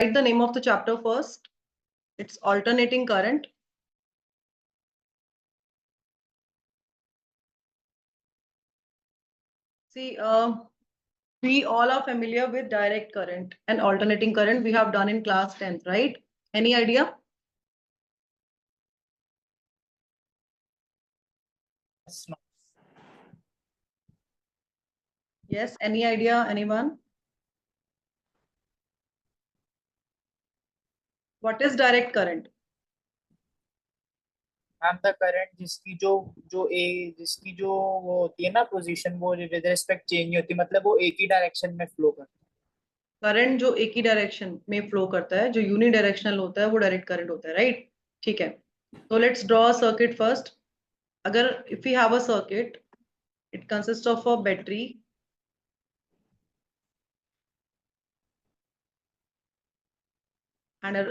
Write the name of the chapter first. It's alternating current. See, we all are familiar with direct current and alternating current. We have done in class 10th, right? Any idea? Yes, any idea, anyone? What is direct current? Ma'am the current जिसकी जिसकी जो वो होती है ना position, वो with respect change नहीं होती, मतलब वो एक ही डायरेक्शन में फ्लो करता है। करंट जो एक ही डायरेक्शन में फ्लो करता है, जो यूनि डायरेक्शनल होता है, वो डायरेक्ट करंट होता है, राइट? ठीक है, तो let's draw a circuit first. अगर if we have a circuit, it consists of a battery and a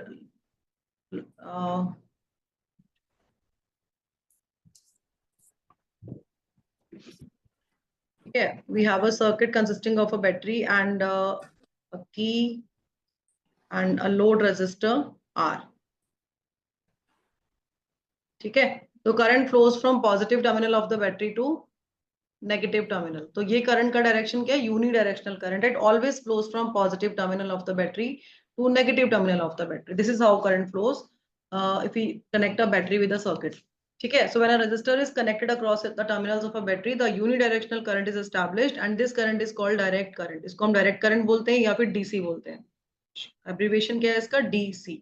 yeah, we have a circuit consisting of a battery and a key and a load resistor R. ठीक है, तो current flows from positive terminal of the battery to negative terminal. तो ये current का direction क्या है? Unidirectional current. It always flows from positive terminal of the battery to negative terminal of the battery. This is how current flows if we connect a battery with a circuit. ठीक है, so when a resistor is connected across the terminals of a battery, the unidirectional current is established and this current is called direct current. इसको हम direct current बोलते हैं या फिर DC बोलते हैं. Abbreviation क्या है इसका? DC.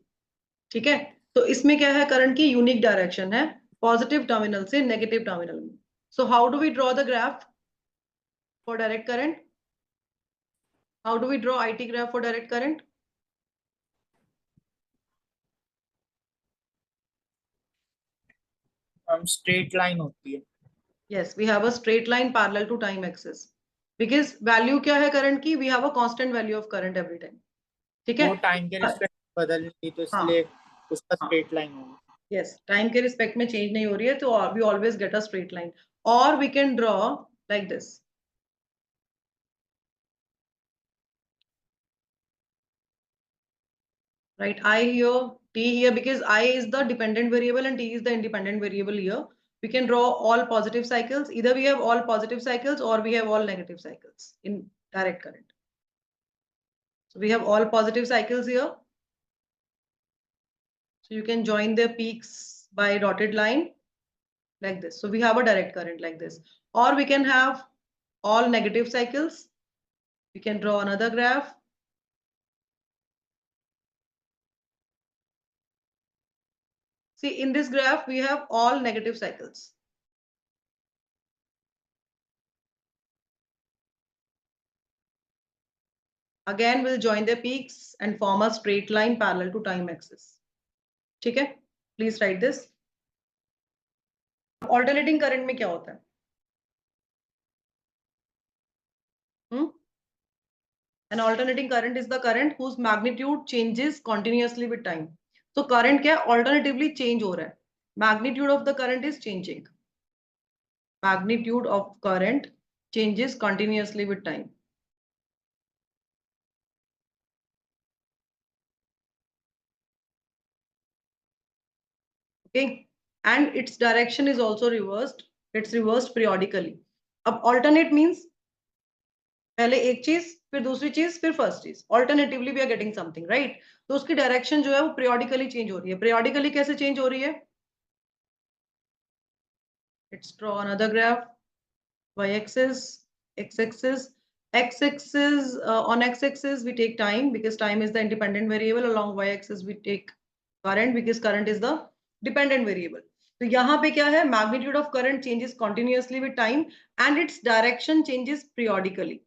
ठीक है, तो इसमें क्या है? करंट की यूनिक डायरेक्शन है पॉजिटिव टर्मिनल से नेगेटिव टर्मिनल में. So how do we draw the graph for direct current? How do we draw IT graph for direct current? हम स्ट्रेट लाइन होती है. Yes, we have a straight line parallel to time axis. Because value क्या है current की? We have a constant value of current every time. ठीक है, वो time के रिस्पेक्ट बदल रही, तो इसलिए उसका स्ट्रेट लाइन होगा. yes, टाइम के रिस्पेक्ट में चेंज नहीं हो रही है, तो we always get a straight line. Or we can draw like this. Right, I here, T here, because I is the dependent variable and T is the independent variable here. We can draw all positive cycles. Either we have all positive cycles or we have all negative cycles in direct current. So we have all positive cycles here. So you can join their peaks by dotted line like this. So we have a direct current like this. Or we can have all negative cycles. We can draw another graph. See, in this graph, we have all negative cycles. Again, we'll join their peaks and form a straight line parallel to time axis. ठीक है, please write this. Alternating current में क्या होता है? An alternating current is the current whose magnitude changes continuously with time. So current क्या है? Alternatively change हो रहा है. Magnitude of the current is changing. Magnitude of current changes continuously with time. Okay, and its direction is also reversed. It's reversed periodically. अब alternate means पहले एक चीज, फिर दूसरी चीज, फिर फर्स्ट चीज. Alternatively we are getting something, right? तो उसकी डायरेक्शन जो है वो periodically change हो रही है. Periodically कैसे change हो रही है? Let's draw another graph. Y-axis, x-axis. X-axis, on x-axis we take time because time is the independent variable. Along y-axis we take current because current is the dependent variable. तो यहाँ पे क्या है? Magnitude of current changes continuously with time and its direction changes periodically.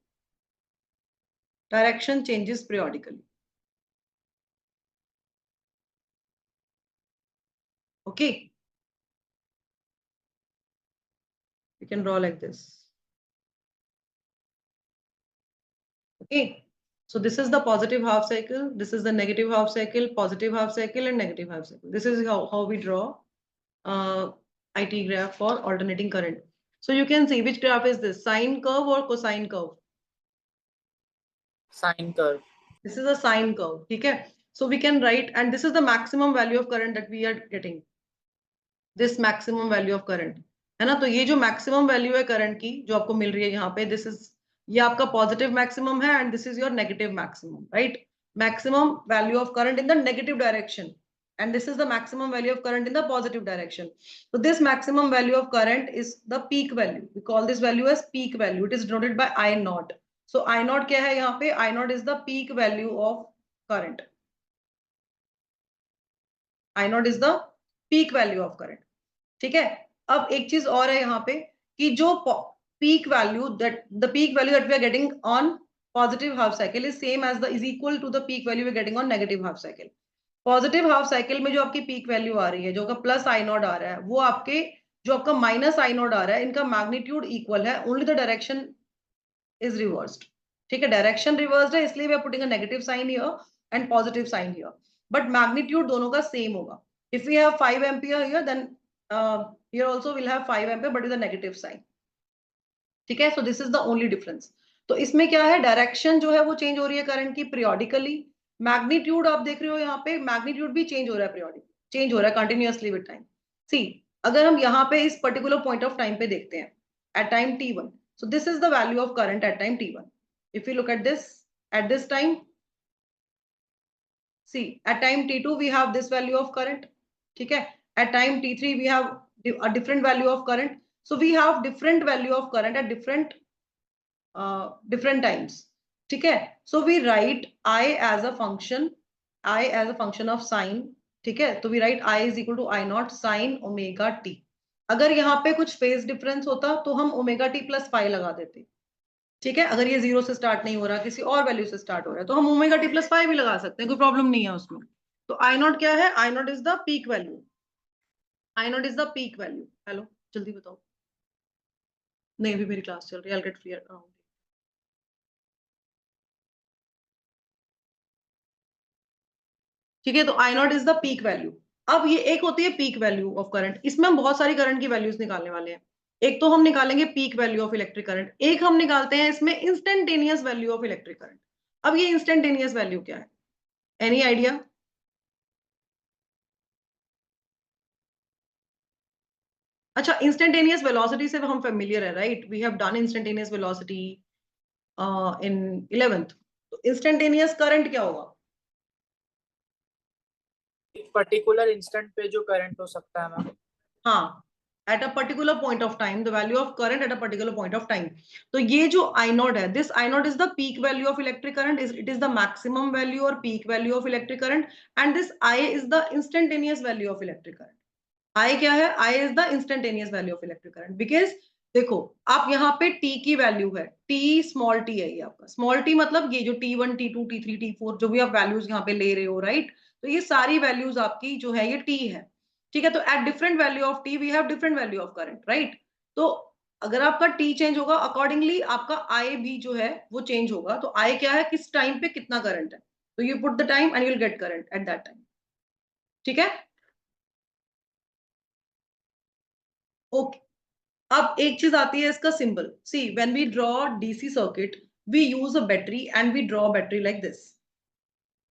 Direction changes periodically. Okay. We can draw like this. Okay. So this is the positive half cycle. This is the negative half cycle, positive half cycle, and negative half cycle. This is how we draw IT graph for alternating current. So you can see which graph is this, sine curve or cosine curve? Sine curve. This is a sine curve. ठीक है. So we can write, and this is the maximum value of current that we are getting. This maximum value of current, है ना? तो ये जो maximum value है current की जो आपको मिल रही है यहाँ पे, this is, ये आपका positive maximum है and this is your negative maximum, right? Maximum value of current in the negative direction, and this is the maximum value of current in the positive direction. So this maximum value of current is the peak value. We call this value as peak value. It is denoted by I naught. So I naught क्या है यहाँ पे? I naught is the peak value of current. I naught is the peak value of current. ठीक है? अब एक चीज और है यहाँ पे कि जो peak value that we are getting on positive half cycle is same as is equal to the peak value we are getting on negative half cycle. Positive half cycle में जो आपकी पीक वैल्यू आ रही है, जो आपका plus I not आ रहा है, वो आपके जो आपका माइनस आई नॉट आ रहा है, इनका मैग्नीट्यूड इक्वल है, only the direction is reversed. ठीक है, डायरेक्शन रिवर्स्ड है, इसलिए we are putting a negative sign here and positive sign here, but magnitude दोनों का सेम होगा. If we have 5 ampere here, then here also we'll have 5 ampere but with a negative sign. ठीक है, so this is the only difference. तो इसमें क्या है, direction जो है वो चेंज हो रही है करंट की periodically. मैग्नीट्यूड आप देख रहे हो यहाँ पे, मैग्नीट्यूड भी चेंज हो रहा है periodic, चेंज हो रहा है continuously with time. See, अगर हम यहाँ पे इस पर्टिकुलर पॉइंट ऑफ टाइम पे देखते हैं at time t1, so this is the value of current at time t1. If we look at this at this time, see at time t2 we have this value of current. ठीक है, at time t3 we have a different value of current. So we have different value of current at different times. ठीक है, so we write I as a function of sine. ठीक है, तो we write I is equal to I naught sine omega t. अगर यहाँ पे कुछ phase difference होता तो हम ओमेगा टी प्लस फाइव लगा देते. ठीक है, अगर ये 0 से स्टार्ट नहीं हो रहा, किसी और वैल्यू से स्टार्ट हो रहा है, तो हम ओमेगा टी प्लस फाइव भी लगा सकते हैं, कोई प्रॉब्लम नहीं है उसमें. तो आई नॉट क्या है, I naught is the peak value. I naught is the peak value. Hello, जल्दी बताओ. नहीं, अभी मेरी क्लास चल रही है, I'll get clear around. ठीक है, तो I naught is the peak value. अब ये एक होती है पीक वैल्यू ऑफ करंट, इसमें हम बहुत सारी करंट की वैल्यूज निकालने वाले हैं. एक तो हम निकालेंगे peak value of electric current, एक हम निकालते हैं इसमें instantaneous value of electric current. अब ये इंस्टेंटेनियस वैल्यू क्या है, एनी आइडिया? अच्छा, इंस्टेंटेनियस वेलोसिटी से हम फेमिलियर है, right? We have done instantaneous velocity in 11th. तो इंस्टेंटेनियस करंट क्या होगा? एक पर्टिकुलर इंस्टेंट पे जो करंट हो सकता है मैम. हाँ, at a particular point of time, the value of current at a particular point of time. तो ये जो I naught है, this I naught is the peak value of electric current, it is the maximum value or peak value of electric current, and this I is the instantaneous value of electric current. I क्या है? I is the instantaneous value of electric current, because देखो आप यहाँ पे t की value है, t small t है, ये आपका स्मॉल t मतलब ये जो t1 t2 t3 t4 जो भी आप वैल्यूज यहाँ पे ले रहे हो, राइट? तो ये सारी वैल्यूज आपकी जो है ये t है. ठीक है, तो at different value of T V have different value of current, right? तो अगर आपका टी चेंज होगा, अकॉर्डिंगली आपका आई भी जो है वो चेंज होगा. तो आई क्या है, किस टाइम पे कितना करंट है, तो you put the time and you will get current at that time. ठीक है, ओके. अब एक चीज आती है इसका symbol. See, when we draw DC circuit, we use a battery and we draw battery like this,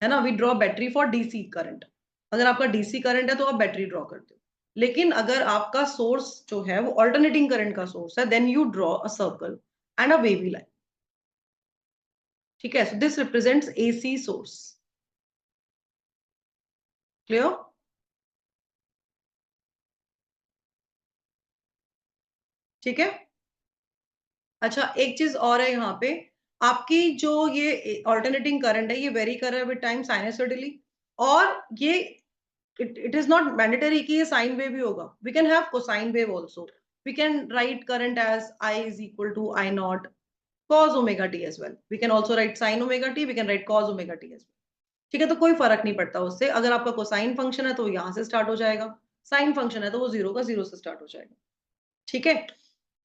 है ना? We draw battery for DC current. अगर आपका डीसी करंट है तो आप बैटरी ड्रॉ करते हो. लेकिन अगर आपका सोर्स जो है वो अल्टरनेटिंग करंट का सोर्स है, then you draw a circle and a wavy line. ठीक है, so this represents AC source. Clear? ठीक है. अच्छा, एक चीज और है यहाँ पे, आपकी जो ये अल्टरनेटिंग करंट है ये वेरी कर रहा है विद टाइम साइनसॉइडली, और ये it is not mandatory कि ये साइन वेव ही होगा. We can have cosine wave also. We can write current as I is equal to I naught cos omega t as well. We can also write sin omega t. We can write cos omega t as well. ठीक है, तो कोई फर्क नहीं पड़ता उससे. अगर आपका कोसाइन फंक्शन है तो यहाँ से स्टार्ट हो जाएगा, साइन फंक्शन है तो वो जीरो का जीरो से स्टार्ट हो जाएगा. ठीक है,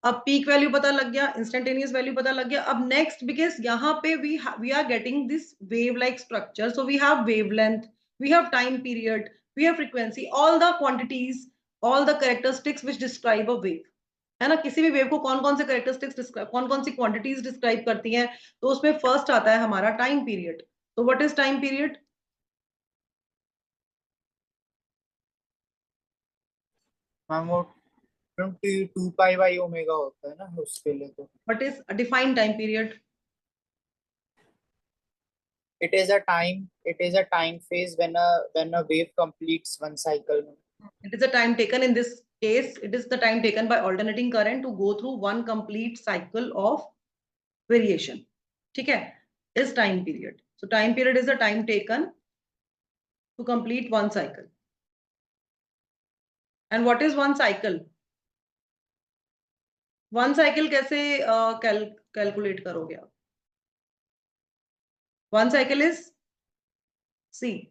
अब पीक वैल्यू पता लग गया, इंस्टेंटेनियस वैल्यू पता लग गया. अब नेक्स्ट, बिकॉज यहाँ पे we are getting this wave like structure, so we have wavelength, we have time period, we have frequency, all the quantities, all the characteristics which describe a wave, है ना? किसी भी वेव को कौन कौन से कैरेक्टरिस्टिक्स डिस्क्राइब, कौन कौन सी क्वांटिटीज डिस्क्राइब करती हैं, तो उसमें फर्स्ट आता है हमारा टाइम पीरियड. तो what is time period? Ma'am वो 2 पाई बाई ओमेगा होता है ना उसके लिए तो। What is a defined time period? It is a time phase when a wave completes one cycle. It is a time taken in this case. It is the time taken by alternating current to go through one complete cycle of variation. ठीक है? Is time period. So time period is the time taken to complete one cycle. And what is one cycle? One cycle कैसे calculate करोगे आप? One cycle is see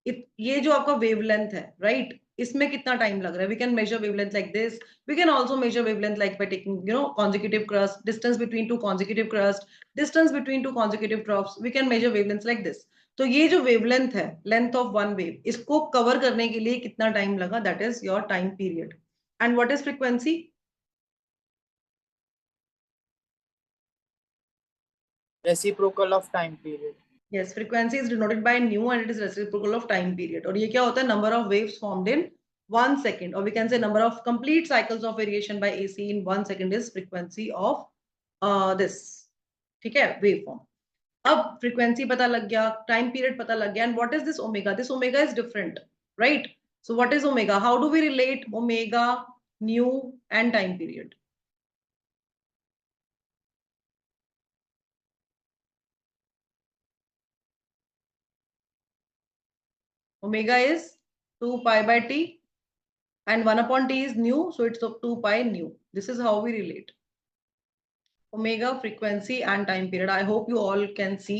ये जो आपका wavelength है, right? इसमें कितना टाइम लग रहा है? We can measure wavelength like this. We can also measure wavelength like by taking consecutive crust, distance between two consecutive crust, distance between two consecutive troughs. We can measure wavelengths like this. तो ये जो wavelength है, length of one wave, इसको cover करने के लिए कितना time लगा? That is your time period. And what is frequency? Reciprocal of time period. Yes, frequency is denoted by nu and it is reciprocal of time period. और ये क्या होता है? Number of waves formed in 1 second, or we can say number of complete cycles of variation by AC in 1 second is frequency of this. ठीक है? Waveform. अब frequency पता लग गया, time period पता लग गया, and what is this omega? This omega is different, right? So what is omega? How do we relate omega, nu, and time period? Omega is 2 pi by t. And 1 upon t is nu, so it's of 2 pi nu. This is how we relate. Omega, frequency and time period. I hope you all can see.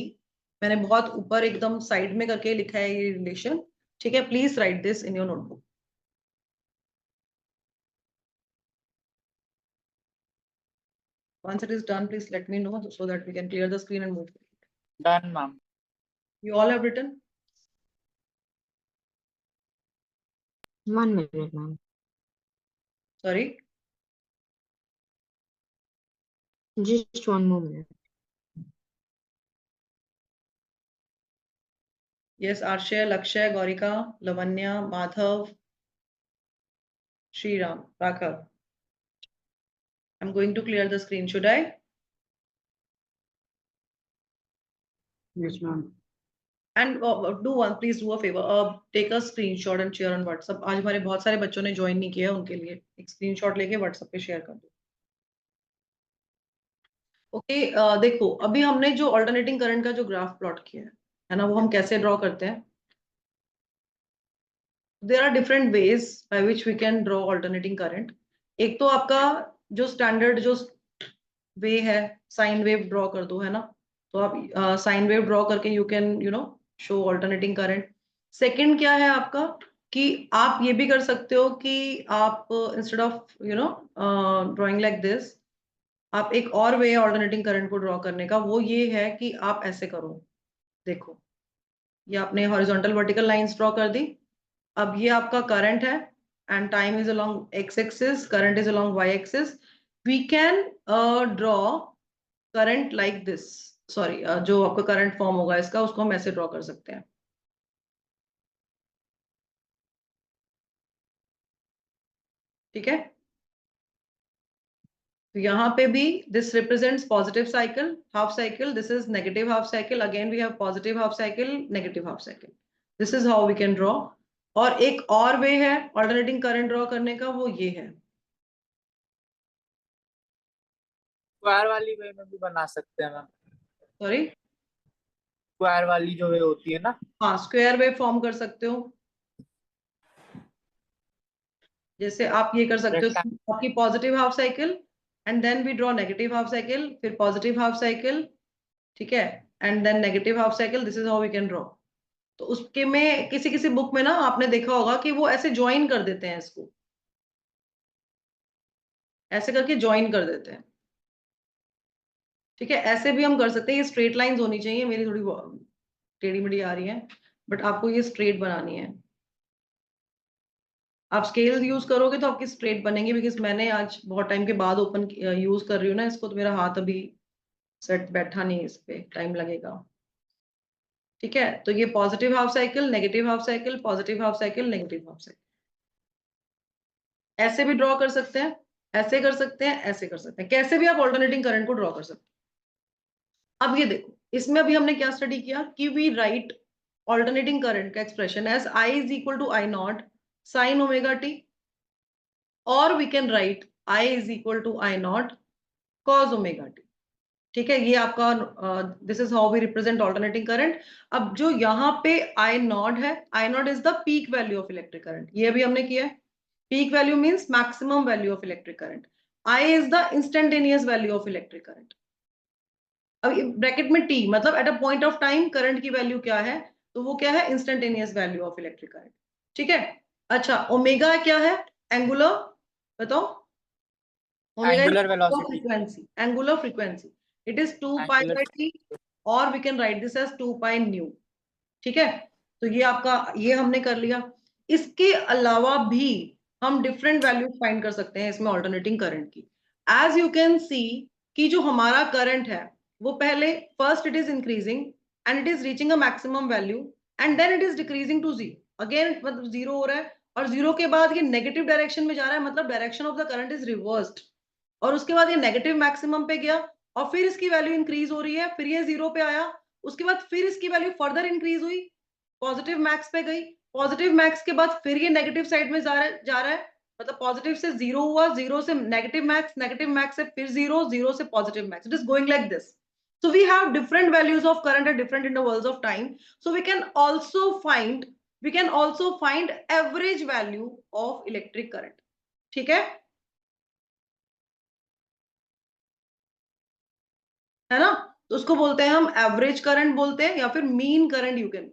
मैंने बहुत ऊपर एकदम side में करके लिखा है ये relation. ठीक है, please right this in your notebook. Once it is done, please let me know so that we can clear the screen and move. Done, ma'am. You all have written? 1 minute, ma'am. Sorry. Just 1 more minute. Yes, Arshay, Lakshay, Gaurika, Lavanya, Madhav, Shriram, Raghav. I'm going to clear the screen. Should I? Yes, ma'am. And do one, please do a favor. Take a screenshot and share on WhatsApp. आज हमारे बहुत सारे बच्चों ने join नहीं किया, उनके लिए एक स्क्रीनशॉट लेके WhatsApp पे शेयर कर दो. ओके, देखो अभी हमने जो अल्टरनेटिंग करंट का जो ग्राफ प्लॉट किया है ना, वो हम कैसे ड्रॉ करते हैं? There are different ways by which we can draw alternating current. एक तो आपका जो स्टैंडर्ड जो वे है, साइन वेव ड्रॉ कर दो, है ना? तो आप साइन वेव ड्रॉ करके you can show alternating current. Second क्या है आपका कि आप ये भी कर सकते हो कि आप instead of drawing like this, आप एक और वे अल्टरनेटिंग करंट को ड्रॉ करने का, वो ये है कि आप ऐसे करो. देखो, ये आपने हॉरिजॉन्टल वर्टिकल लाइंस ड्रॉ कर दी. अब ये आपका करंट है and time is along X axis, current is along Y axis. We can draw current like this. Sorry, जो आपका करंट फॉर्म होगा इसका, उसको हम ऐसे ड्रॉ कर सकते हैं. ठीक है, तो यहाँ पे भी this represents positive cycle, half cycle. This is negative half cycle. Again we have positive half cycle, negative half cycle. This is how we can draw. और एक और वे है अल्टरनेटिंग करंट ड्रॉ करने का, वो ये है. स्क्वायर वाली वे में भी बना सकते हैं मैम. सॉरी, स्क्वायर वाली जो वे होती है ना. हाँ, स्क्वायर वेव फॉर्म कर सकते हो. जैसे आप ये कर सकते हो, आपकी positive half cycle and then we draw negative half cycle, फिर पॉजिटिव हाफ साइकिल. ठीक है, and then negative half cycle. This is how we can draw. तो उसके में किसी किसी बुक में ना आपने देखा होगा कि वो ऐसे ज्वाइन कर देते हैं इसको, ऐसे करके ज्वाइन कर देते हैं. ठीक है, ऐसे भी हम कर सकते हैं. ये स्ट्रेट लाइंस होनी चाहिए. मेरी थोड़ी टेढ़ी मेढ़ी आ रही है, बट आपको ये स्ट्रेट बनानी है. आप स्केल यूज करोगे तो आपकी स्ट्रेट बनेंगे, बिकॉज मैंने आज बहुत टाइम के बाद ओपन यूज कर रही हूँ ना इसको, तो मेरा हाथ अभी सेट बैठा नहीं, इस पे टाइम लगेगा. ठीक है, तो ये positive half cycle, negative half cycle, positive half cycle, negative half cycle. ऐसे भी ड्रॉ कर सकते हैं, ऐसे कर सकते हैं, ऐसे कर सकते हैं, कैसे भी आप ऑल्टरनेटिंग करंट को ड्रॉ कर सकते हैं। अब ये देखो, इसमें अभी हमने क्या स्टडी किया कि वी राइट ऑल्टरनेटिंग करंट का expression as I is equal to I naught sine omega T, और we can write I is equal to I naught cos omega T. ठीक है, ये आपका this is how we represent alternating current. अब जो यहाँ पे आई नॉट है, I naught is the peak value of electric current, ये भी हमने किया है। Peak value means maximum value of electric current. I is the instantaneous value of electric current. अब ब्रैकेट में टी मतलब at a point of time current की value क्या है, तो वो क्या है, instantaneous value of electric current. ठीक है, अच्छा ओमेगा क्या है, एंगुलर, बताओ। Omega is angular velocity, frequency, angular frequency, it is 2 pi angular, by T, और we can write this as 2 pi nu. ठीक है, तो ये आपका, ये हमने कर लिया। इसके अलावा भी हम डिफरेंट वैल्यूज फाइंड कर सकते हैं इसमें ऑल्टरनेटिंग करंट की। एज यू कैन सी कि जो हमारा करंट है वो पहले first it is increasing and it is reaching a maximum value, and then it is decreasing to zero again, मतलब जीरो हो रहा है, और जीरो के बाद ये नेगेटिव डायरेक्शन में जा रहा है, मतलब direction of the current is reversed, और उसके बाद ये नेगेटिव मैक्सिमम पे गया, और फिर इसकी वैल्यू इंक्रीज हो रही है, फिर ये जीरो पे आया, उसके बाद फिर इसकी वैल्यू फर्दर इंक्रीज हुई, पॉजिटिव मैक्स पे गई, पॉजिटिव मैक्स के बाद फिर ये नेगेटिव साइड में जा रहा है, मतलब पॉजिटिव से जीरो हुआ, जीरो से नेगेटिव मैक्स, नेगेटिव मैक्स से फिर जीरो, जीरो से positive max, it is going like this. So we have different values of current at different intervals of time. So we can also find average value of electric current. ठीक है ना? तो उसको बोलते हैं हम average current बोलते हैं, या फिर mean current, you can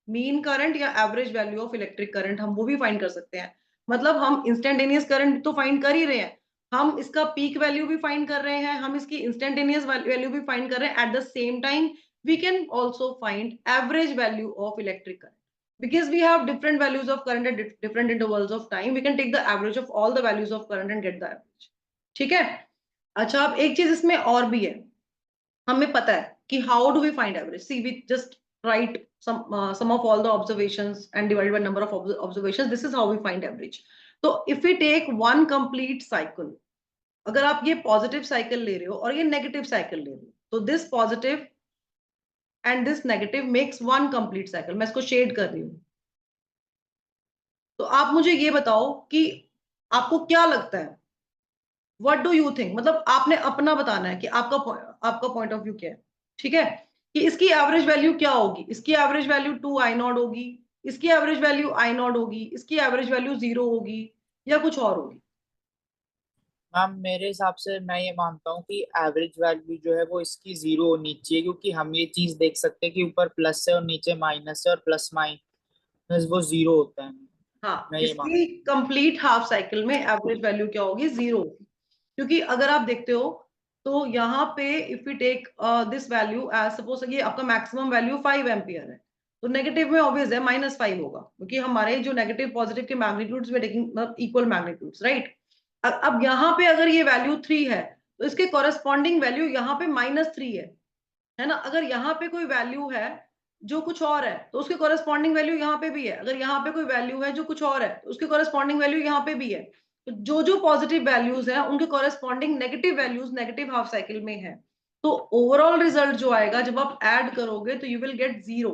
mean current या average value of electric current, हम वो भी फाइंड कर सकते हैं। मतलब हम इंस्टेंटेनियस करंट तो फाइंड कर ही रहे हैं, हम इसका पीक वैल्यू भी फाइंड कर रहे हैं, हम इसकी इंस्टेंटेनियस वैल्यू भी फाइंड कर रहे हैं। At the same time we can also find average value of electric current, because we have different values of current at different intervals of time, we can take the average of all the values of current and get the average. ठीक है, अच्छा अब एक चीज इसमें और भी है, हमें पता है कि how do we find average. See we just write sum of all the observations and divided by number of observations, this is how we find average. तो if we take one complete cycle, अगर आप ये positive cycle ले रहे हो और ये negative cycle ले रहे हो, तो this positive and this negative makes one complete cycle. मैं इसको शेड कर रही हूँ, तो आप मुझे ये बताओ कि आपको क्या लगता है, व्हाट डू यू थिंक, मतलब आपने अपना बताना है कि आपका पॉइंट ऑफ व्यू क्या है। ठीक है, कि इसकी एवरेज वैल्यू क्या होगी, इसकी एवरेज वैल्यू 2 आई नॉट होगी, इसकी एवरेज वैल्यू आई नॉट होगी, इसकी एवरेज वैल्यू 0 होगी, या कुछ और होगी। मैम मेरे हिसाब से मैं ये मानता हूँ कि एवरेज वैल्यू जो है वो इसकी जीरो होनी चाहिए, क्योंकि हम ये चीज देख सकते हैं कि ऊपर प्लस है और नीचे माइनस है, और प्लस माइनस वो जीरो होता है। हाँ, मैं ये मानता इसकी कंप्लीट हाफ साइकिल में एवरेज वैल्यू क्या होगी, 0 होगी। क्योंकि अगर आप देखते हो तो यहाँ पे if you take this value as suppose ये आपका मैक्सिमम वैल्यू 5 एम्पियर है, तो नेगेटिव में ऑब्वियस है -5 होगा, क्योंकि हमारे जो नेगेटिव पॉजिटिव के मैग्नीट्यूड्स में टेकिंग मतलब इक्वल मैग्नीट्यूड्स, राइट। अब यहाँ पे अगर ये वैल्यू 3 है, तो इसके कॉरेस्पॉन्डिंग वैल्यू यहाँ पे -3 है ना। अगर यहाँ पे कोई वैल्यू है जो कुछ और है, तो उसके कॉरेस्पॉन्डिंग वैल्यू यहाँ पे भी है। अगर यहाँ पे कोई वैल्यू है जो कुछ और है, तो उसके कॉरेस्पॉन्डिंग वैल्यू यहाँ पे भी है। तो जो जो पॉजिटिव वैल्यूज है उनके corresponding negative values negative half cycle में है। तो ओवरऑल रिजल्ट जो आएगा जब आप ऐड करोगे तो यू विल गेट 0।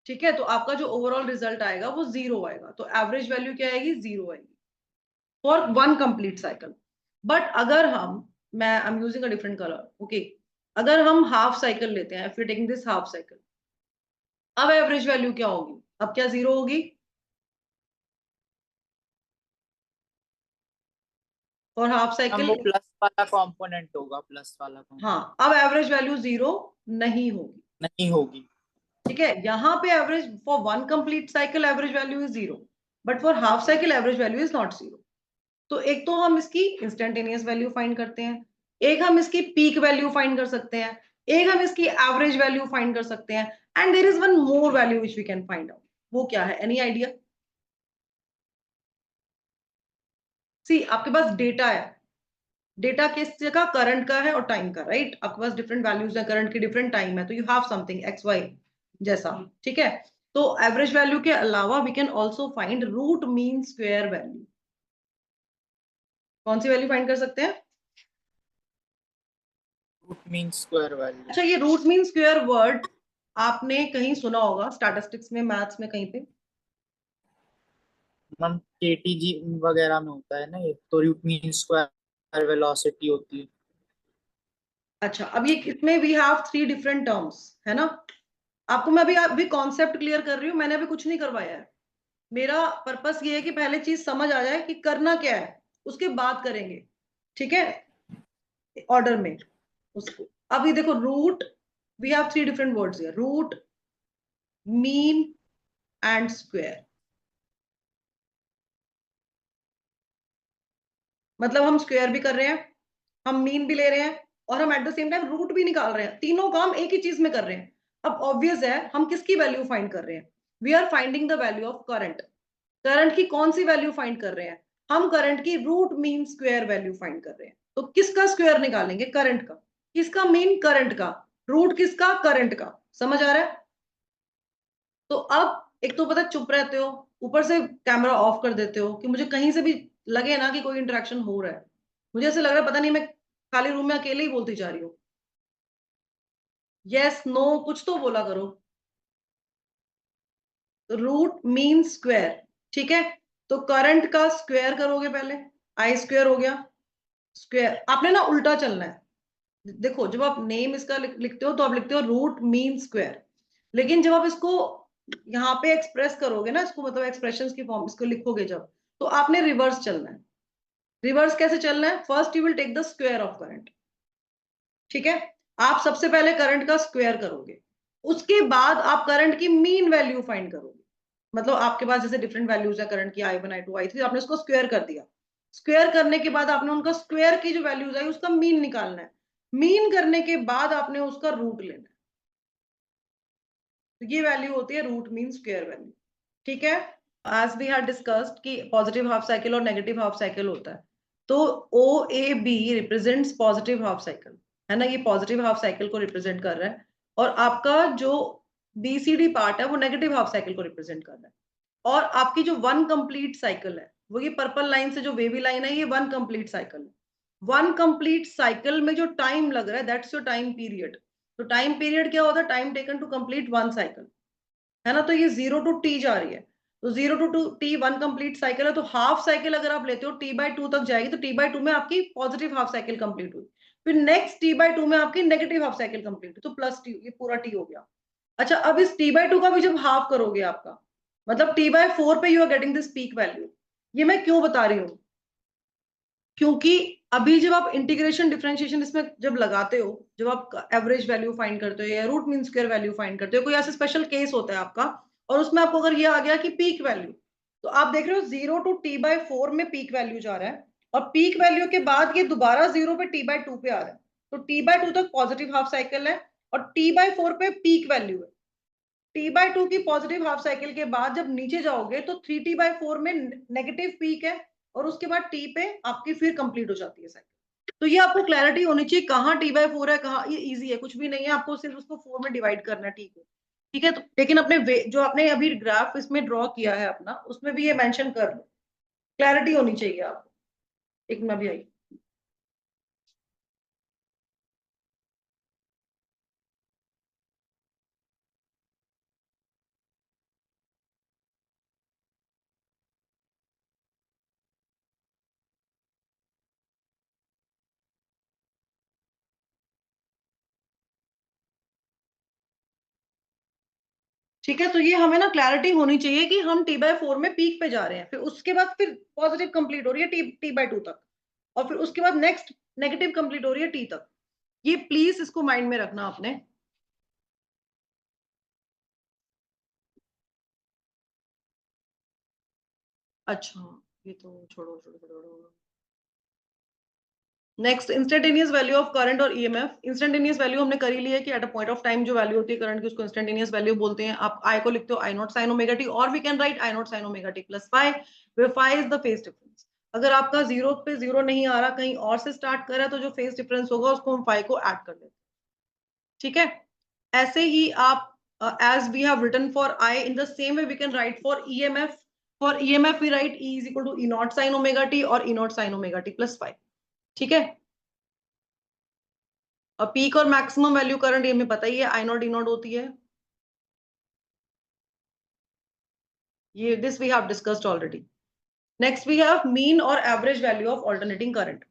ठीक है, तो आपका जो ओवरऑल रिजल्ट आएगा वो 0 आएगा, तो एवरेज वैल्यू क्या आएगी, 0 आएगी for one complete cycle. But अगर मैं I am using a different colour, okay, अगर हम हाफ साइकिल लेते हैं, फिर टेकिंग दिस हाफ साइकिल, अब एवरेज वैल्यू क्या होगी, अब क्या 0 होगी, और हाफ हम साइकिल, वो प्लस वाला कंपोनेंट होगा, प्लस वाला हाँ, component अब एवरेज वैल्यू 0 नहीं होगी। नहीं होगी। ठीक है, यहाँ पे average for one complete cycle average value is 0, but for half cycle average value is not 0। तो एक तो हम इसकी इंस्टेंटेनियस वैल्यू फाइंड करते हैं, एक हम इसकी पीक वैल्यू फाइंड कर सकते हैं, एक हम इसकी एवरेज वैल्यू फाइंड कर सकते हैं, and there is one more value which we can find out. वो क्या है, एनी आइडिया? सी आपके पास डेटा है, डेटा किस जगह, करंट का है और टाइम का, राइट। आपके पास डिफरेंट वैल्यूज है, करंट की डिफरेंट टाइम है, तो you have something X Y जैसा। ठीक है, तो एवरेज वैल्यू के अलावा we can also find root mean square value. कौन सी वैल्यू फाइंड कर सकते हैं? Root mean square value. अच्छा, ये रूट मीन स्क्वायर वर्ड आपने कहीं सुना होगा, स्टैटिस्टिक्स में, मैथ्स में, कहीं पे? मैम केटीजी वगैरह में होता है ना ये, तो रूट मीन स्क्वायर वेलोसिटी होती है। अच्छा, अब ये इसमें वी हैव 3 डिफरेंट टर्म्स, है ना? आपको मैं अभी कॉन्सेप्ट क्लियर कर रही हूँ, मैंने अभी कुछ नहीं करवाया है। मेरा पर्पस ये है कि पहले चीज समझ आ जाए कि करना क्या है, उसके बाद करेंगे, ठीक है, ऑर्डर में उसको। अभी देखो, root, we have 3 different words here, root, mean and square. मतलब हम स्क्वायर भी कर रहे हैं, हम मीन भी ले रहे हैं, और हम at the same time root भी निकाल रहे हैं। तीनों काम एक ही चीज में कर रहे हैं। अब ऑब्वियस है, हम किसकी वैल्यू फाइंड कर रहे हैं? We are finding the value of current. Current की कौन सी वैल्यू फाइंड कर रहे हैं? हम करंट की root mean square value find कर रहे हैं। तो किसका स्क्वायर निकालेंगे? करंट का। किसका मीन? करंट का। रूट किसका? करंट का। समझ आ रहा है? तो अब एक तो पता चुप रहते हो, ऊपर से कैमरा ऑफ कर देते हो कि मुझे कहीं से भी लगे ना कि कोई इंटरेक्शन हो रहा है। मुझे ऐसे लग रहा है पता नहीं मैं खाली रूम में अकेले ही बोलती जा रही हूँ। यस, नो, कुछ तो बोला करो। रूट मीन स्क्वायर, ठीक है। तो करंट का स्क्वायर करोगे पहले, आई स्क्वायर हो गया। स्क्वायर आपने ना उल्टा चलना है। देखो, जब आप नेम इसका लिखते हो तो आप लिखते हो रूट मीन स्क्वायर, लेकिन जब आप इसको यहाँ पे एक्सप्रेस करोगे ना, इसको मतलब एक्सप्रेशंस की फॉर्म इसको लिखोगे जब, तो आपने रिवर्स चलना है। रिवर्स कैसे चलना है? First you will take the square of current, ठीक है। आप सबसे पहले करंट का स्क्वायर करोगे, उसके बाद आप करंट की मीन वैल्यू फाइंड करोगे। मतलब आपके पास जैसे डिफरेंट वैल्यूज है करंट की, I1, I2, I3, आपने उसको स्क्वायर कर दिया। स्क्वायर करने के बाद आपने उनका स्क्वायर की जो वैल्यूज आई उसका मीन निकालना है। मीन करने के बाद आपने उसका रूट लेना है। तो ये वैल्यू होती है रूट मीन स्क्वायर वैल्यू, ठीक है। एज वी हैड डिस्कस्ड कि पॉजिटिव हाफ साइकिल और नेगेटिव हाफ साइकिल होता है। तो O A B represents positive half cycle, है ना, ये पॉजिटिव हाफ साइकिल को रिप्रेजेंट कर रहा है। और आपका जो बी सी डी पार्ट है वो नेगेटिव हाफ साइकिल को रिप्रेजेंट कर रहा है। और आपकी जो वन कंप्लीट साइकिल है, वो ये पर्पल लाइन से जो वेवी लाइन है, ये वन कंप्लीट साइकिल है। वन कंप्लीट साइकिल में जो टाइम लग रहा है, दैट्स योर टाइम पीरियड। तो टाइम पीरियड क्या होता है? Time taken to complete one cycle, है ना। तो ये 0 टू टी जा रही है, तो 0 to T one complete cycle है। तो हाफ साइकिल अगर आप लेते हो t/2 तक जाएगी, तो t/2 में आपकी पॉजिटिव हाफ साइकिल कंप्लीट हुई। फिर नेक्स्ट t/2 में आपकी नेगेटिव हाफ साइकिल कंप्लीट हुई, तो प्लस टी, ये पूरा टी हो गया। अच्छा, अब इस t/2 का भी जब हाफ करोगे आपका, मतलब t/4 पे you are getting this peak value. ये मैं क्यों बता रही हूँ? क्योंकि अभी जब आप इंटीग्रेशन डिफरेंशिएशन इसमें जब लगाते हो, जब आप एवरेज वैल्यू फाइंड करते हो या root mean square value find करते हो, कोई ऐसा स्पेशल केस होता है आपका, और उसमें आपको अगर ये आ गया कि पीक वैल्यू, तो आप देख रहे हो 0 टू t/4 में पीक वैल्यू जा रहा है, और पीक वैल्यू के बाद ये दोबारा 0 पे t/2 पे आ रहा है। तो t/2 तक पॉजिटिव हाफ साइकिल है, और t/4 पे पीक वैल्यू है। t/2 की पॉजिटिव हाफ साइकिल के बाद जब नीचे जाओगे तो 3t/4 में नेगेटिव पीक है, और उसके बाद t पे आपकी फिर कंप्लीट हो जाती है साइकिल। तो ये आपको क्लैरिटी होनी चाहिए, कहाँ t/4 है, कहाँ ये इजी है, कुछ भी नहीं है, आपको सिर्फ उसको 4 में डिवाइड करना है, ठीक है, ठीक है। तो लेकिन अपने जो आपने अभी ग्राफ इसमें ड्रॉ किया है अपना, उसमें भी ये मेंशन कर लो, क्लैरिटी होनी चाहिए आपको। एक मिनट भी आई। ठीक है, तो ये हमें ना क्लैरिटी होनी चाहिए कि हम t/4 में पीक पे जा रहे हैं, फिर उसके बाद फिर पॉजिटिव कंप्लीट हो रही है t/2 तक, और फिर उसके बाद नेक्स्ट नेगेटिव कंप्लीट हो रही है t तक। ये प्लीज इसको माइंड में रखना आपने। अच्छा, ये तो छोड़ो छोड़ो छोड़ो। Next, instantaneous value of current और ईएमएफ। इंस्टेंटेनियस वैल्यू हमने कर ही ली है कि eight a point of time जो वैल्यू होती है करंट की, उसको इंस्टेंटेनियस वैल्यू बोलते हैं। आप आई को लिखते हो I0 sin ओमेगा टी, और we can write I0 sin omega T plus phi, where phi is the phase difference. अगर आपका जीरो पे जीरो नहीं आ रहा, कहीं और से स्टार्ट कर रहा है, तो जो फेज डिफरेंस होगा उसको हम फाई को ऐड कर देते हैं, ठीक है। ऐसे ही आप as we have written for I, in the same way we can write for EMF For EMF we write E is equal to E naught sin omega t और E naught sin omega t plus phi. ठीक है. और peak और maximum value current ये हमें पता ही है, I naught E naught होती है. ये this we have discussed already. Next we have mean और average value of alternating current.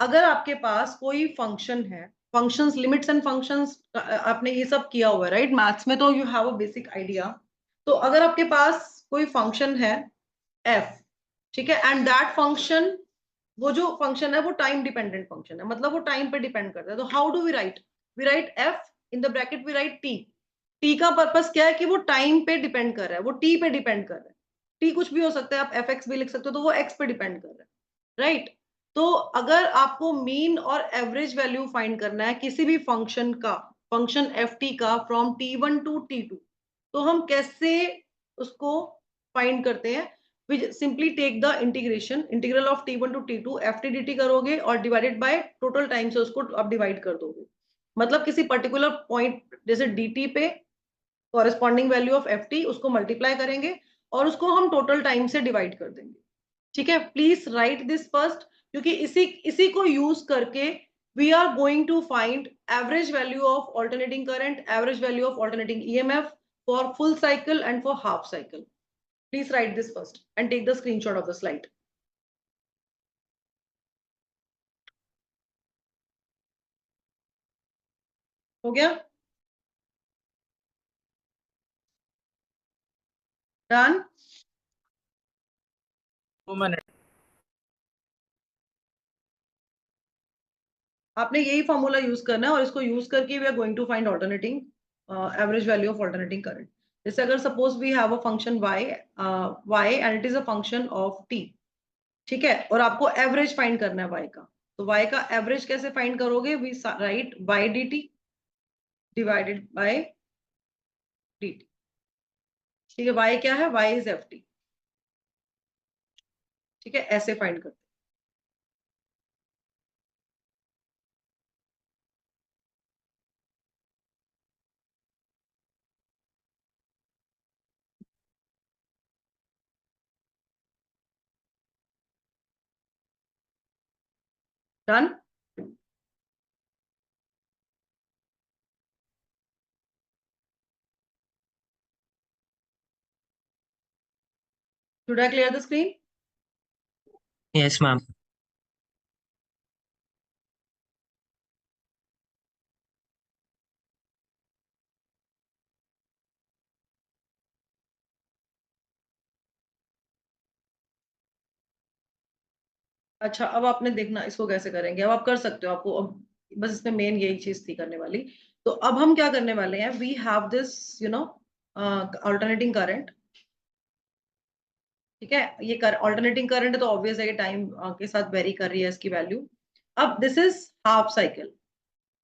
अगर आपके पास कोई फंक्शन है, फंक्शंस, लिमिट्स एंड फंक्शंस आपने ये सब किया हुआ है राइट, मैथ्स में तो you have a basic idea. तो अगर आपके पास कोई फंक्शन है f, ठीक है, एंड दैट फंक्शन, वो जो फंक्शन है वो टाइम डिपेंडेंट फंक्शन है, मतलब वो टाइम पे डिपेंड करता है. तो how do we write f in the bracket we write t. t का पर्पस क्या है कि वो टाइम पे डिपेंड कर रहा है, वो t पे डिपेंड कर रहा है. t कुछ भी हो सकता है, आप fx भी लिख सकते हो, तो वो x पे डिपेंड कर रहा है राइट. तो अगर आपको मीन और एवरेज वैल्यू फाइंड करना है किसी भी फंक्शन का, फंक्शन ft का फ्रॉम t1 टू t2, तो हम कैसे उसको फाइंड करते हैं? we simply take the integral of t1 to t2 ft dt करोगे और डिवाइडेड बाय टोटल टाइम से उसको आप डिवाइड कर दोगे. मतलब किसी पर्टिकुलर पॉइंट जैसे dt पे कॉरेस्पॉन्डिंग वैल्यू ऑफ ft उसको मल्टीप्लाई करेंगे और उसको हम टोटल टाइम से डिवाइड कर देंगे. ठीक है, प्लीज राइट दिस फर्स्ट, क्योंकि इसी को यूज करके we are going to find average value of alternating current, average value of alternating EMF for full cycle and for half cycle. Please write this first and take the screenshot of the slide. हो गया? Done? 2 minute. आपने यही formula use करना है और इसको use करके we are going to find alternating average value of alternating current. जैसे अगर suppose we have a function y and it is a function of t, ठीक है, और आपको एवरेज फाइंड करना है y का. तो y का एवरेज कैसे फाइंड करोगे? We write y dt divided by dt. ठीक है, y क्या है? y is ft. ठीक है, ऐसे फाइंड करते हैं. Done? Should I clear the screen? Yes, ma'am. अच्छा, अब आपने देखना इसको कैसे करेंगे. अब आप कर सकते हो, आपको अब बस इसमें मेन यही चीज थी करने वाली. तो अब हम क्या करने वाले हैं? We have this alternating current. ठीक है, ये ऑल्टरनेटिंग करंट है तो ऑब्वियस है कि टाइम के साथ वेरी कर रही है इसकी वैल्यू. अब this is half cycle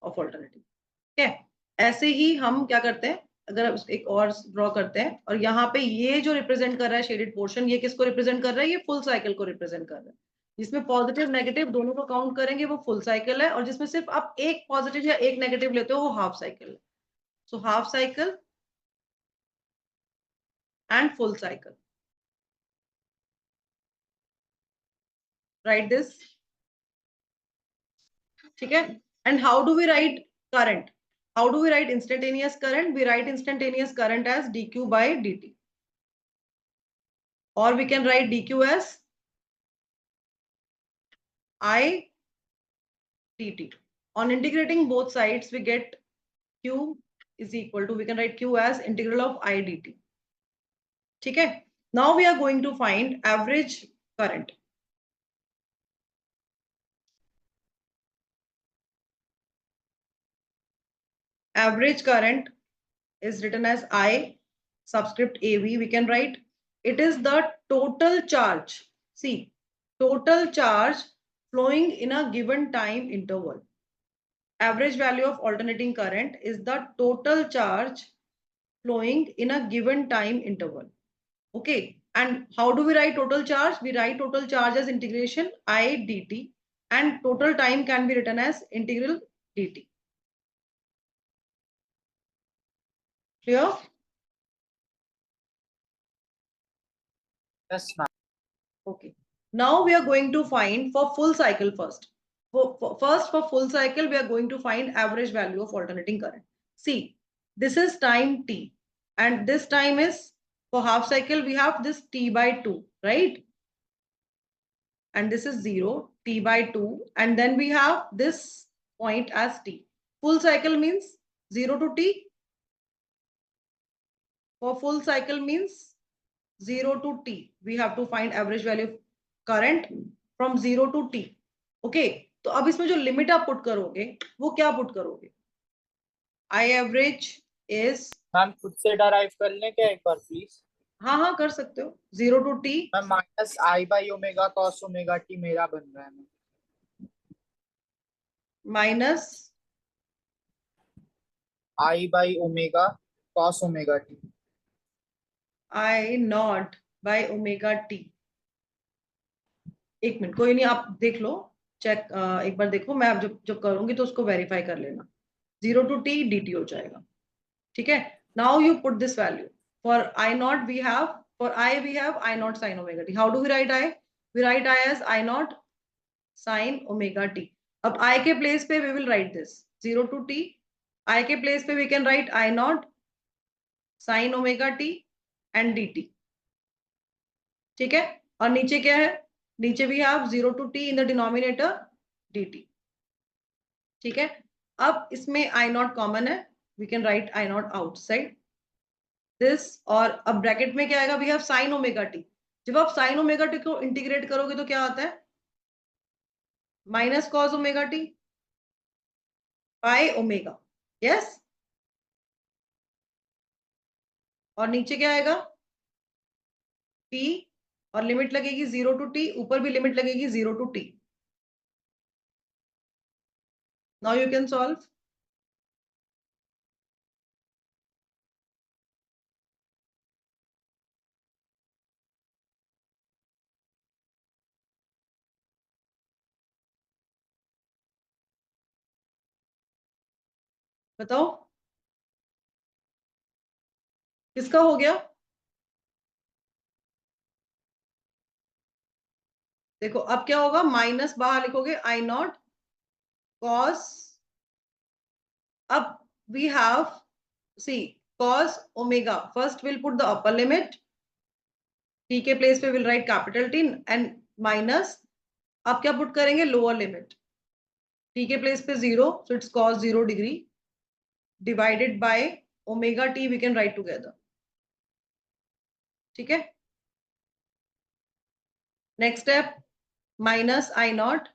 of alternating. ठीक है, ऐसे ही हम क्या करते हैं, अगर एक और ड्रॉ करते हैं और यहाँ पे ये जो रिप्रेजेंट कर रहा है शेडेड पोर्शन, ये किसको रिप्रेजेंट कर रहा है? ये फुल साइकिल को रिप्रेजेंट कर रहा है. जिसमें पॉजिटिव नेगेटिव दोनों को काउंट करेंगे वो फुल साइकिल है, और जिसमें सिर्फ आप एक पॉजिटिव या एक नेगेटिव लेते हो वो हाफ साइकिल है. So half cycle and full cycle. Write this. ठीक है, and how do we write current? How do we write instantaneous current? We write instantaneous current as dq by dt, or we can write dq as I dt. On integrating both sides, we get q is equal to, we can write q as integral of I dt. ठीक है, now we are going to find average current. Average current is written as I subscript AV. We can write it is the total charge. See, total charge flowing in a given time interval. Average value of alternating current is the total charge flowing in a given time interval. Okay, and how do we write total charge? We write total charge as integration I dt, and total time can be written as integral dt. Clear? Yes ma'am. Okay. Now we are going to find for full cycle first. For full cycle, we are going to find average value of alternating current. See, this is time t, and this time is for half cycle, we have this t by 2, right? And this is 0, t by 2, and then we have this point as t. Full cycle means 0 to t. For full cycle means 0 to t. We have to find average value of current from 0 to t. Okay, तो अब इसमें जो limit आप put करोगे वो क्या put करोगे? I average is, ma'am खुद से डराइव कर लें क्या एक बार प्लीज? हाँ हाँ कर सकते हो, 0 to T ma'am minus I by omega cos omega T मेरा बन रहा है ma'am. Minus I by omega cos omega T. I naught by omega T. एक मिनट, कोई नहीं, आप देख लो, चेक एक बार देखो, मैं अब जब जब करूंगी तो उसको वेरीफाई कर लेना। 0 टू टी डी टी हो जाएगा, ठीक है। Now you put this value for I naught, we have for I we have I naught sine omega T. How do we write I? We write I as I naught sine omega T. अब I के place पे we will write this 0 to T, I के place पे we can write I naught sine omega T and D T, ठीक है। और नीचे क्या है? नीचे भी have 0 to T in the denominator D T, ठीक है। अब इसमें आई नॉट कॉमन है, we can write I naught outside this, और अब ब्रैकेट में क्या आएगा? We have sine omega T. जब आप साइन ओमेगा टी को इंटीग्रेट करोगे तो क्या आता है? Minus cos omega T by omega, yes. और नीचे क्या आएगा? टी, और लिमिट लगेगी 0 टू टी, ऊपर भी लिमिट लगेगी 0 to T. Now you can solve. बताओ किसका हो गया? देखो अब क्या होगा, माइनस बाहर लिखोगे आई नॉट कॉस, अब we have see cos omega, first will put the upper limit, T के प्लेस पे will write capital T and minus, अब क्या पुट करेंगे? लोअर लिमिट, टी के प्लेस पे 0, so it's cos 0 degree divided by omega T, we can write together, ठीक है। Next step, minus I naught,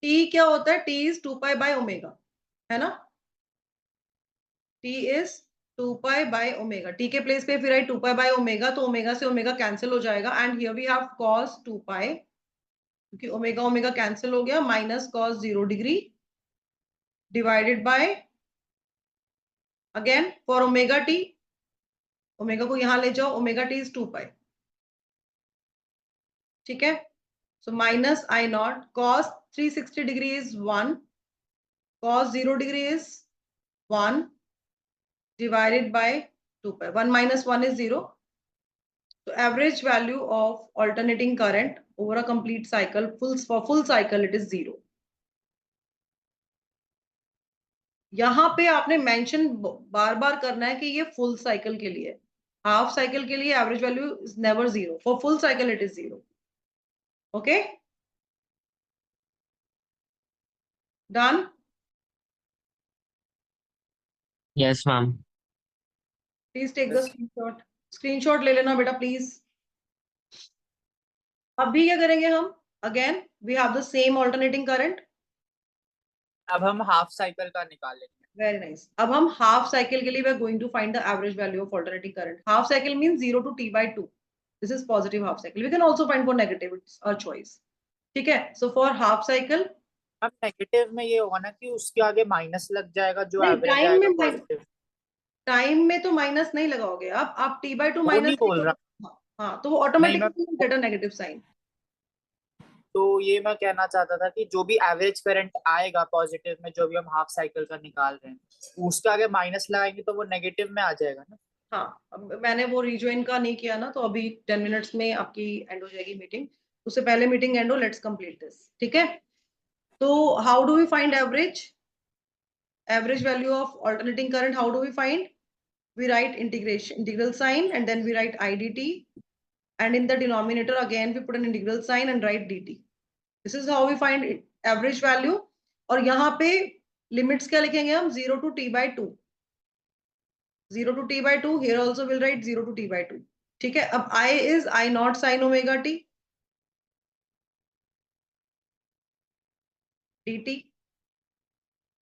T क्या होता है? T is 2 pi by omega, है ना। T is 2 pi by omega, T के प्लेस पे फिर आई 2 पाई बाय ओमेगा, तो ओमेगा से ओमेगा कैंसिल हो जाएगा, and here we have cos 2 pi, क्योंकि ओमेगा ओमेगा कैंसिल हो गया, minus cos 0 degree divided by, again for omega T, omega को यहां ले जाओ, ओमेगा टी इज 2 पाई, ठीक है। So minus I naught cos 360 degree is 1, cos 0 degree is 1 divided by 2 pi. 1 minus 1 is 0. So average value of alternating current over a complete cycle, for full cycle it is 0. यहाँ पे आपने mention बार बार करना है कि ये full cycle के लिए, half cycle के लिए average value is never 0, for full cycle it is 0. Okay, done. Yes, ma'am. Please take the Yes. Screenshot, screenshot ले लेना बेटा प्लीज। अभी क्या करेंगे हम? Again we have the same alternating current. अब हम हाफ साइकिल का निकालेंगे। Very nice. अब हम हाफ साइकिल के लिए we are going to find the average value of alternating current. Half cycle means 0 to t by 2, this is positive half cycle, we can also find for negative, it's a choice, ठीक है। So for half cycle, अब negative में ये होगा ना कि उसके आगे माइनस लग जाएगा, जो नहीं एवरेज आएगा पॉजिटिव। टाइम में तो माइनस नहीं लगाओगे आप t by 2 वो नहीं माइनस बोल रहा। हाँ, तो वो नहीं मैं, automatically get a negative sign. तो ये मैं कहना चाहता था कि जो भी एवरेज करंट आएगा पॉजिटिव में, जो भी हम हाफ साइकिल का निकाल रहे हैं, उसके आगे माइनस लगाएंगे तो वो नेगेटिव में आ जाएगा ना। हाँ, अब मैंने वो रिज्वाइन का नहीं किया ना, तो अभी 10 मिनट्स में आपकी एंड हो जाएगी मीटिंग। उससे पहले मीटिंग एंड हो, लेट्स कंप्लीट दिस, ठीक है। तो how do we find average value of alternating current? How do we find? We write integral sign, and then we write IDT, and in the denominator again we put an integral sign and write dt. This is how we find average value. और यहाँ पे limits क्या लिखेंगे हम? 0 to t by 2, 0 to t by 2. Here also we'll write 0 to t by 2. ठीक है। अब I is I naught sin omega t dt.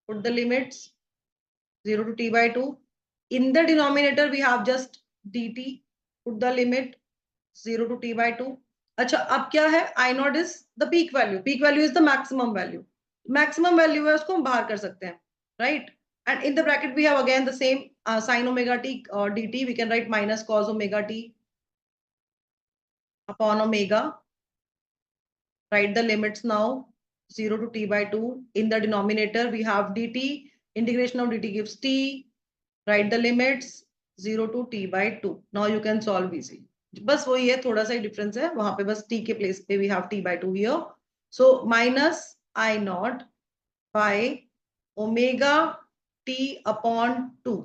Put the limits 0 to t by 2. In the denominator we have just dt. Put the limit 0 to t by 2. अच्छा, अब क्या है? I naught is the peak value. Peak value is the maximum value. Maximum value है, उसको हम बाहर कर सकते हैं, right? And in the bracket we have again the same sin omega t dt. We can write minus cos omega t upon omega. Write the limits now. 0 to t by 2. In the denominator we have dt. Integration of dt gives t. Write the limits 0 to t by 2. Now you can solve easy. बस वही है, थोड़ा सा ही difference है, वहां पे बस t के प्लेस पे we have t by 2 here. So minus I naught by omega t upon 2.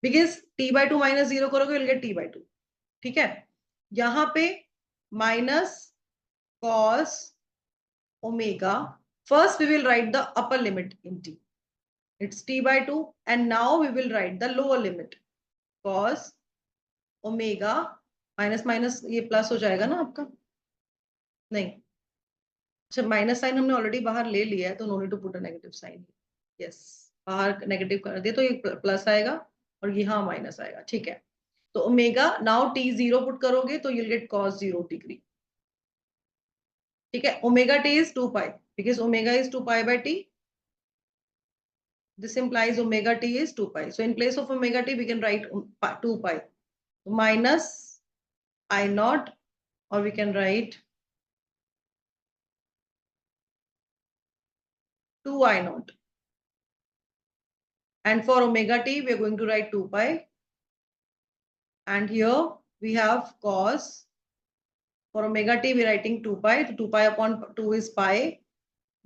Because t by 2 minus 0 करोगे you'll get t by 2. ठीक है। यहाँ पे minus cos omega. First we will write the upper limit in t. It's t by 2, and now we will write the lower limit cos omega minus minus ये plus हो जाएगा ना आपका? नहीं, अच्छा माइनस साइन हमने ऑलरेडी बाहर ले लिया है, तो no need to put a negative sign. Yes, बाहर नेगेटिव कर दे तो ये प्लस आएगा और यहाँ माइनस आएगा, ठीक है। तो ओमेगा नाउ टी 0 पुट करोगे तो यूल गेट cos 0 डिग्री, ठीक है। Omega T is 2 pi, because omega is 2 pi bye T. This implies omega t is 2 pi. So in place of omega t, we can write 2 pi minus I naught, or we can write 2 I naught. And for omega t, we are going to write 2 pi. And here we have cos. For omega t, we are writing 2 pi. So 2 pi upon 2 is pi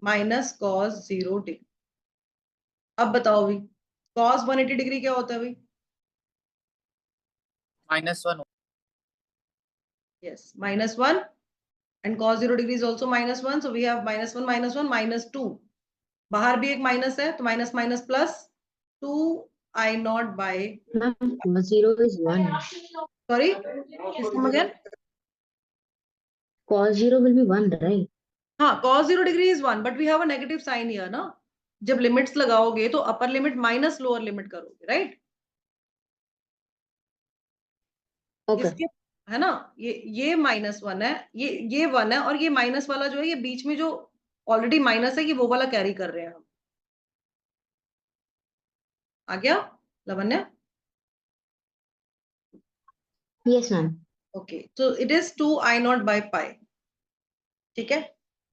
minus cos 0 degree. अब बताओ भाई, cos 180 degree क्या होता है भाई? -1. Yes, -1. And cos 0 degree is also -1. So we have -1, -1, -2. बाहर भी एक माइनस है, तो minus minus plus 2 I naught by. Ma'am, cos 0 is 1. Sorry, please come again. Cos 0 will be 1, right? हाँ, cos 0 degree is 1, but we have a negative sign here ना। जब limits लगाओगे तो upper limit minus lower limit करोगे, right? Okay. इसके है ना, ये -1 है, ये 1 है, और ये माइनस वाला जो है, ये बीच में जो ऑलरेडी माइनस है, ये वो वाला कैरी कर रहे हैं हम। आ गया लवन्य? Yes, ma'am. ओके, तो it is 2 I naught by pi, ठीक है,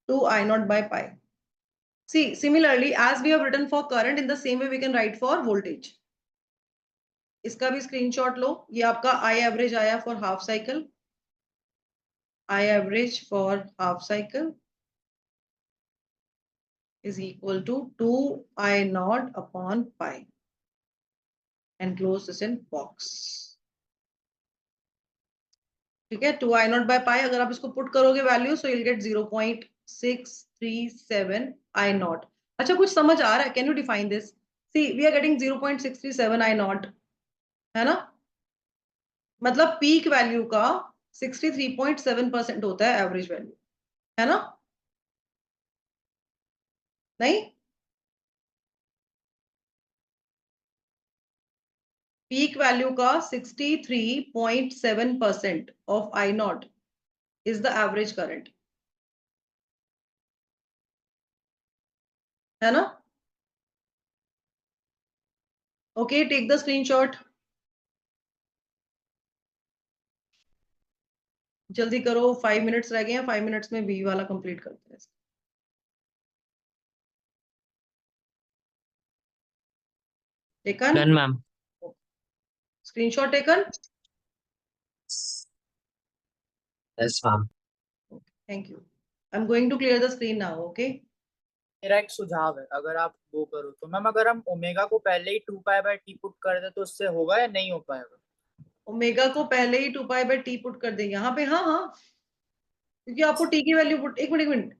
2 I naught by pi. See, similarly, as we have written for current, in the same way we can write for voltage. इसका भी स्क्रीनशॉट लो। ये आपका I average आया for half cycle, I average for half cycle is equal to 2 I naught upon pi, and close this in box. ठीक है, 2 I naught by pi, अगर आप इसको पुट करोगे value, so you'll get 0.637 I naught. अच्छा, कुछ समझ आ रहा है? Can you define this? See, we are getting 0.637 I naught, है ना? मतलब पीक वैल्यू का 63.7% होता है एवरेज वैल्यू, है ना? नहीं, पीक वैल्यू का 63.7% of I naught is the average current, है ना? ओके, टेक द स्क्रीनशॉट, जल्दी करो, 5 मिनट्स रह गए हैं, 5 मिनट्स में बी वाला कंप्लीट करते हैं। Taken Done, ma'am. Screenshot taken? Yes, ma'am. Thank you. I'm going to clear the screen now, okay? मेरा एक सुझाव है, अगर आप वो करो तो मैम, अगर हम ओमेगा को पहले ही 2 पाई/t पुट कर दे तो उससे होगा या नहीं हो पाएगा? ओमेगा को पहले ही 2 पाई/t पुट कर देंगे यहाँ पे, हाँ हाँ, क्योंकि आपको t की वैल्यू पुट, एक मिनट,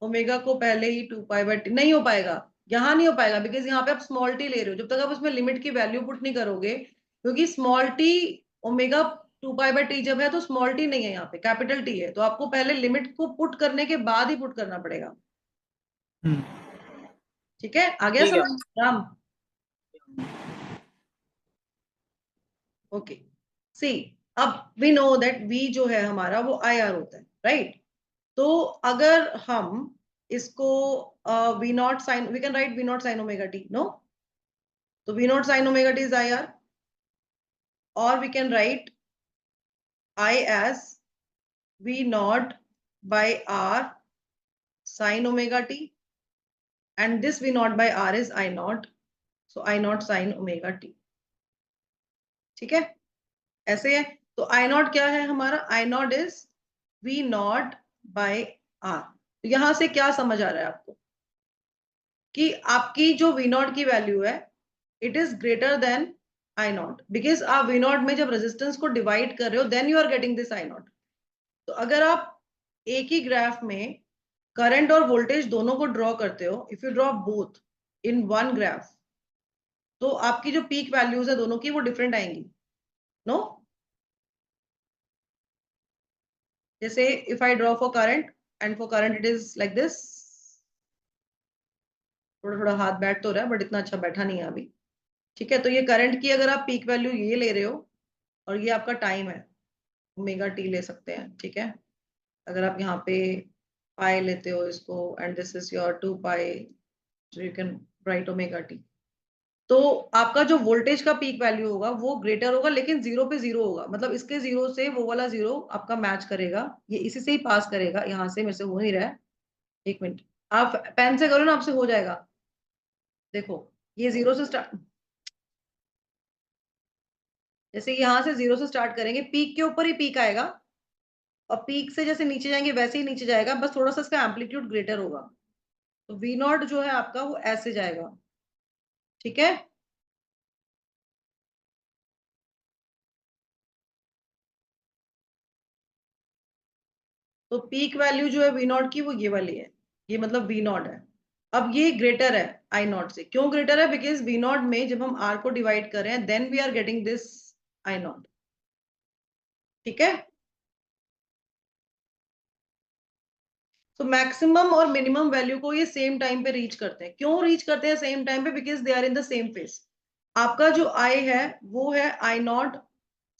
ओमेगा को पहले ही 2 पाई/t नहीं हो पाएगा, यहाँ नहीं हो पाएगा, बिकॉज यहाँ पे आप स्मॉल t ले रहे हो, जब तक आप उसमें लिमिट की वैल्यू पुट नहीं करोगे, क्योंकि स्मॉल t ओमेगा 2 पाई/t जब है तो स्मॉल t नहीं है, यहाँ पे कैपिटल T है, तो आपको पहले लिमिट को पुट करने के बाद ही पुट करना पड़ेगा। ठीक है, आ गया ठीक है। समझ राम? ओके, सी, अब वी नो दैट v जो है हमारा वो IR होता है, राइट? तो अगर हम इसको v naught sine, we can write v naught sine omega t, no? तो v naught sine omega t is IR, और we can write I as v not by R sin omega t, and this v not by R is I naught, so I naught sin omega t। ठीक है, ऐसे है। तो I not क्या है हमारा? I not is v not by R। तो यहां से क्या समझ आ रहा है आपको कि आपकी जो v नॉट की वैल्यू है, it is greater than I naught, because आप v नॉट में जब रेजिस्टेंस को डिवाइड कर रहे हो then you are getting this I naught. तो अगर आप एक ही ग्राफ में करंट और वोल्टेज दोनों को ड्रॉ करते हो, if you draw both in one graph, तो आपकी जो पीक वैल्यूज है दोनों की वो डिफरेंट आएंगी, नो? जैसे if I draw for current, and for current it is like this, थोड़ा थोड़ा हाथ बैठ तो रहा है बट इतना अच्छा बैठा नहीं है अभी। ठीक है, तो ये करंट की अगर आप पीक वैल्यू ये ले रहे हो, और ये आपका टाइम है, ओमेगा टी ले सकते हैं। ठीक है, अगर आप यहाँ पे पाई लेते हो इसको, and this is your 2 pi, so you can write omega t, तो आपका जो वोल्टेज का पीक वैल्यू होगा वो ग्रेटर होगा, लेकिन जीरो पे जीरो होगा, मतलब इसके जीरो से वो वाला जीरो आपका मैच करेगा, ये इसी से ही पास करेगा, यहाँ से मेरे से हो नहीं रहा है, एक मिनट, आप पेन से करो ना, आपसे हो जाएगा। देखो, ये जीरो से स्टार्ट, जैसे यहाँ से जीरो से स्टार्ट करेंगे, पीक के ऊपर ही पीक आएगा, और पीक से जैसे नीचे जाएंगे वैसे ही नीचे जाएगा, बस थोड़ा सा इसका एम्पलीट्यूड ग्रेटर होगा। तो वी नॉट जो है आपका वो ऐसे जाएगा। ठीक है, तो पीक वैल्यू जो है वी नॉट की वो ये वाली है, ये मतलब वी नॉट है। अब ये ग्रेटर है आई नॉट से, क्यों ग्रेटर है? बिकॉज वी नॉट में जब हम आर को डिवाइड कर रहे हैं then we are getting this I naught. ठीक है, तो मैक्सिमम और मिनिमम वैल्यू को ये सेम टाइम पे रीच करते हैं। क्यों रीच करते हैं सेम टाइम पे? Because they are in the same phase. आपका जो आई है वो है I naught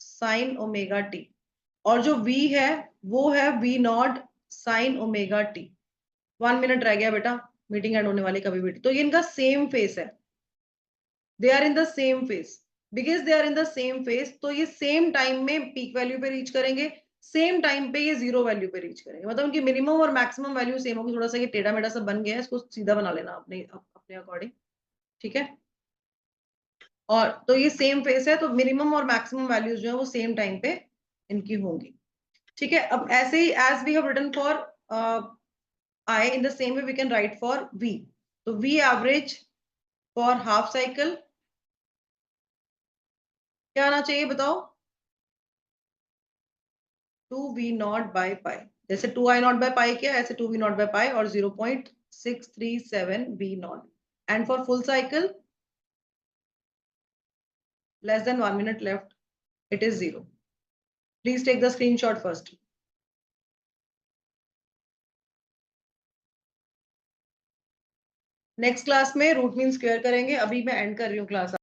sine omega T, और जो वी है वो है V naught sine omega T. 1 minute रह गया बेटा, मीटिंग एंड होने वाली कभी भी। तो ये इनका सेम फेस है, they are in the same phase, because they are in the same phase, तो ये सेम टाइम में पीक वैल्यू पे रीच करेंगे, सेम टाइम पे ये जीरो वैल्यू पे रीच करेंगे, मतलब उनकी मिनिमम और मैक्सिमम वैल्यू सेम होगी। थोड़ा सा ये टेढ़ा मेढ़ा सा बन गया है, इसको सीधा बना लेना अपने अपने अकॉर्डिंग। ठीक है, और तो ये सेम फेस है, तो मिनिमम और मैक्सिमम वैल्यूज जो है वो सेम टाइम पे इनकी होंगी। ठीक है, अब ऐसे ही as we have written for I, in the same way we can write for V. So V average for half cycle क्या आना चाहिए बताओ? 2V नॉट बाय पाई, जैसे 2I नॉट बाय पाई क्या, ऐसे 2V नॉट बाय पाई, और 0.637 V not. And for full cycle less than 1 minute left, it is 0. Please take the screenshot first. Next class में root mean square करेंगे, अभी मैं and कर रही हूँ क्लास।